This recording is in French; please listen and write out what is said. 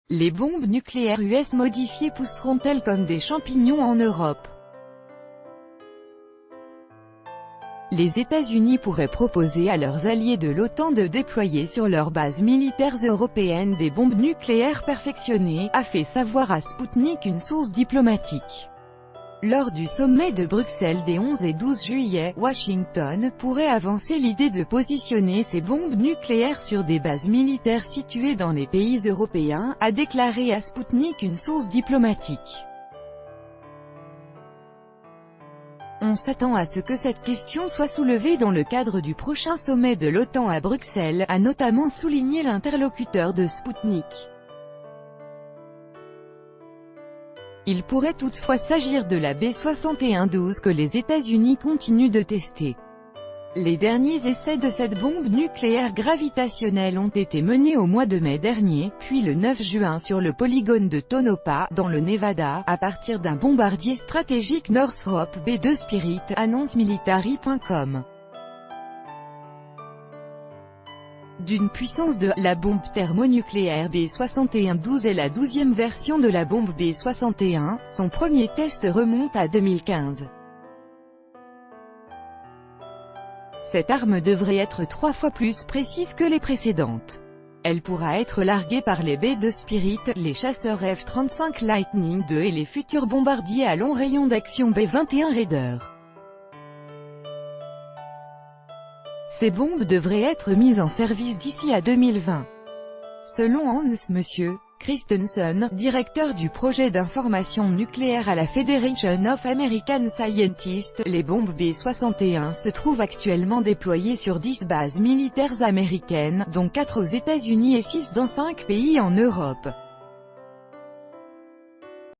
Les bombes nucléaires US modifiées pousseront-elles comme des champignons en Europe? Les États-Unis pourraient proposer à leurs alliés de l'OTAN de déployer sur leurs bases militaires européennes des bombes nucléaires perfectionnées, a fait savoir à Sputnik une source diplomatique. Lors du sommet de Bruxelles des 11 et 12 juillet, Washington pourrait avancer l'idée de positionner ces bombes nucléaires sur des bases militaires situées dans les pays européens, a déclaré à Sputnik une source diplomatique. On s'attend à ce que cette question soit soulevée dans le cadre du prochain sommet de l'OTAN à Bruxelles, a notamment souligné l'interlocuteur de Sputnik. Il pourrait toutefois s'agir de la B-6112 que les États-Unis continuent de tester. Les derniers essais de cette bombe nucléaire gravitationnelle ont été menés au mois de mai dernier, puis le 9 juin sur le polygone de Tonopah, dans le Nevada, à partir d'un bombardier stratégique Northrop B-2 Spirit, annonce Military.com. D'une puissance de, la bombe thermonucléaire B-6112 est la 12e version de la bombe B-61, son premier test remonte à 2015. Cette arme devrait être 3 fois plus précise que les précédentes. Elle pourra être larguée par les B-2 Spirit, les chasseurs F-35 Lightning II et les futurs bombardiers à long rayon d'action B-21 Raider. Ces bombes devraient être mises en service d'ici à 2020. Selon Hans M. Christensen, directeur du projet d'information nucléaire à la Federation of American Scientists, les bombes B-61 se trouvent actuellement déployées sur 10 bases militaires américaines, dont 4 aux États-Unis et 6 dans 5 pays en Europe.